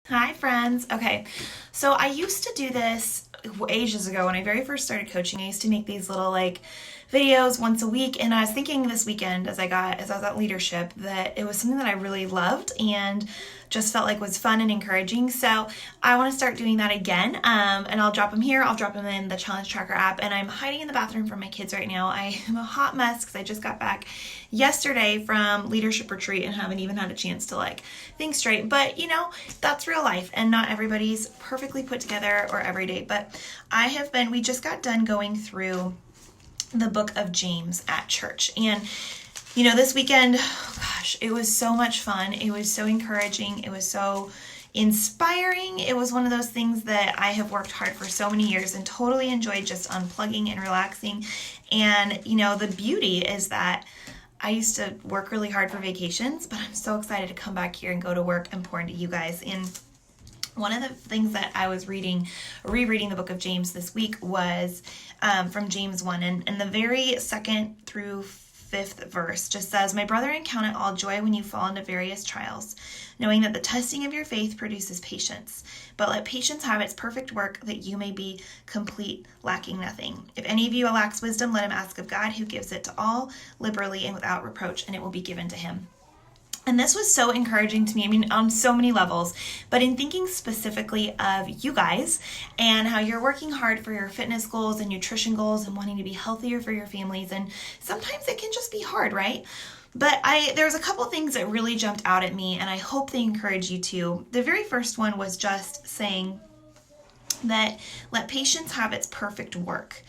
Hi, friends. Okay, so I used to do this ages ago when I very first started coaching. I used to make these little videos once a week, and I was thinking this weekend as I was at leadership that it was something that I really loved and just felt like was fun and encouraging. So I want to start doing that again. And I'll drop them here. I'll drop them in the Challenge Tracker app. And I'm hiding in the bathroom from my kids right now. I am a hot mess because I just got back yesterday from leadership retreat and haven't even had a chance to think straight. But that's real life, and not everybody's perfectly put together or every day. But we just got done going through the book of James at church. And this weekend, oh gosh, it was so much fun. It was so encouraging. It was so inspiring. It was one of those things that I have worked hard for so many years and totally enjoyed just unplugging and relaxing. And, the beauty is that I used to work really hard for vacations, but I'm so excited to come back here and go to work and pour into you guys. And one of the things that I was rereading the book of James this week was from James 1. And the very second through fifth verse just says, "My brethren, count it all joy when you fall into various trials, knowing that the testing of your faith produces patience. But let patience have its perfect work, that you may be complete, lacking nothing. If any of you lacks wisdom, let him ask of God, who gives it to all liberally and without reproach, and it will be given to him." And this was so encouraging to me, on so many levels, but in thinking specifically of you guys and how you're working hard for your fitness goals and nutrition goals and wanting to be healthier for your families. And sometimes it can just be hard, right? But there's a couple things that really jumped out at me, and I hope they encourage you too. The very first one was just saying that let patience have its perfect work.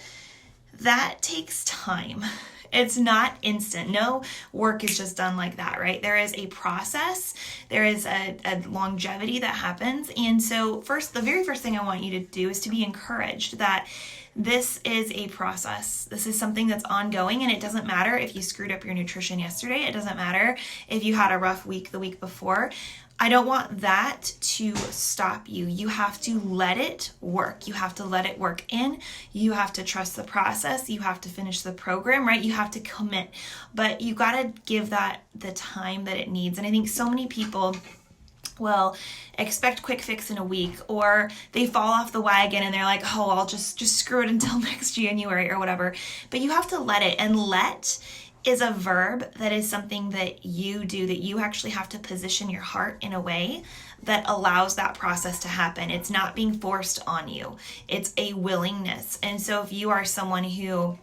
That takes time. It's not instant. No work is just done like that, right? There is a process. There is a longevity that happens. And so the very first thing I want you to do is to be encouraged that this is a process. This is something that's ongoing, and it doesn't matter if you screwed up your nutrition yesterday. It doesn't matter if you had a rough week the week before. I don't want that to stop you. You have to let it work. You have to let it work in. You have to trust the process. You have to finish the program, right? You have to commit, but you got to give that the time that it needs. And I think so many people will expect quick fix in a week, or they fall off the wagon and they're like, oh, I'll just screw it until next January or whatever. But you have to let it, and let is a verb that is something that you do, that you actually have to position your heart in a way that allows that process to happen. It's not being forced on you. It's a willingness. And so if you are someone who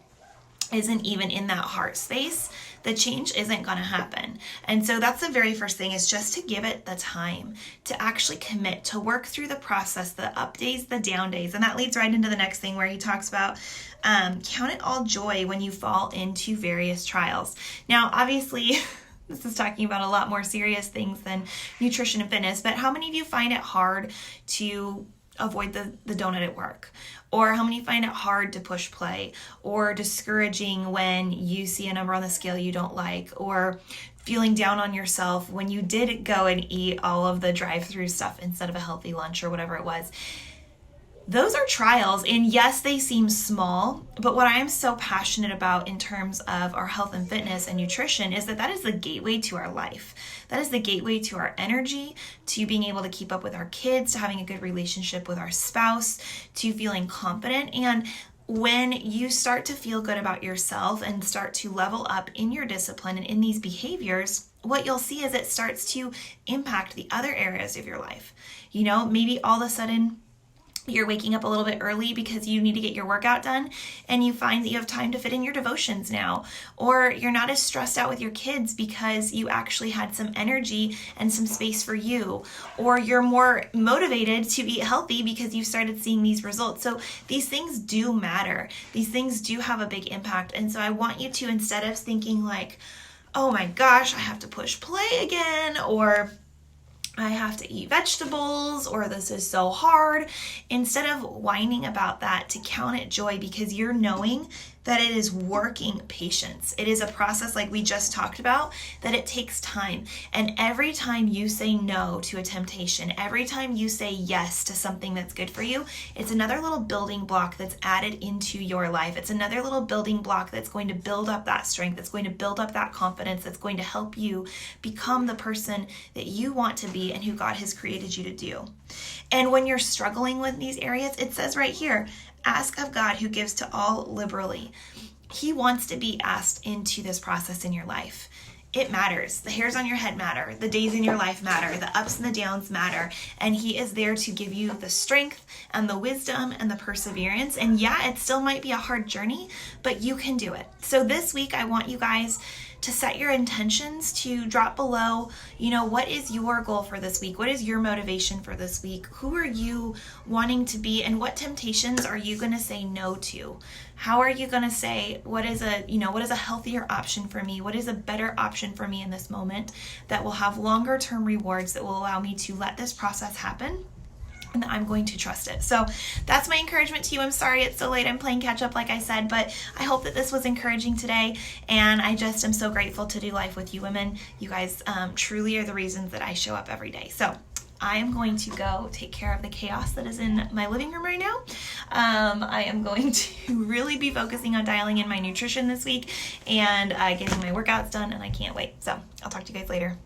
isn't even in that heart space, the change isn't going to happen. And so that's the very first thing, is just to give it the time, to actually commit, to work through the process, the up days, the down days. And that leads right into the next thing, where he talks about count it all joy when you fall into various trials. Now, obviously, this is talking about a lot more serious things than nutrition and fitness, but how many of you find it hard to avoid the donut at work? Or how many find it hard to push play, or discouraging when you see a number on the scale you don't like, or feeling down on yourself when you did go and eat all of the drive-through stuff instead of a healthy lunch or whatever it was? Those are trials, and yes, they seem small, but what I am so passionate about in terms of our health and fitness and nutrition is that is the gateway to our life. That is the gateway to our energy, to being able to keep up with our kids, to having a good relationship with our spouse, to feeling confident. And when you start to feel good about yourself and start to level up in your discipline and in these behaviors, what you'll see is it starts to impact the other areas of your life. Maybe all of a sudden you're waking up a little bit early because you need to get your workout done, and you find that you have time to fit in your devotions now. Or you're not as stressed out with your kids because you actually had some energy and some space for you. Or you're more motivated to eat healthy because you started seeing these results. So these things do matter. These things do have a big impact. And so I want you to, instead of thinking like, oh my gosh, I have to push play again, or I have to eat vegetables, or this is so hard, instead of whining about that, to count it joy, because you're knowing that it is working patience. It is a process like we just talked about, that it takes time. And every time you say no to a temptation, every time you say yes to something that's good for you, it's another little building block that's added into your life. It's another little building block that's going to build up that strength, that's going to build up that confidence, that's going to help you become the person that you want to be and who God has created you to do. And when you're struggling with these areas, it says right here, ask of God who gives to all liberally. He wants to be asked into this process in your life. It matters. The hairs on your head matter. The days in your life matter. The ups and the downs matter. And He is there to give you the strength and the wisdom and the perseverance. And yeah, it still might be a hard journey, but you can do it. So this week, I want you guys to set your intentions, to drop below, what is your goal for this week? What is your motivation for this week? Who are you wanting to be, and what temptations are you going to say no to? How are you going to say, what is a healthier option for me? What is a better option for me in this moment that will have longer term rewards, that will allow me to let this process happen? And I'm going to trust it. So that's my encouragement to you. I'm sorry it's so late. I'm playing catch up, like I said, but I hope that this was encouraging today. And I just am so grateful to do life with you women. You guys truly are the reasons that I show up every day. So I am going to go take care of the chaos that is in my living room right now. I am going to really be focusing on dialing in my nutrition this week and getting my workouts done, and I can't wait. So I'll talk to you guys later.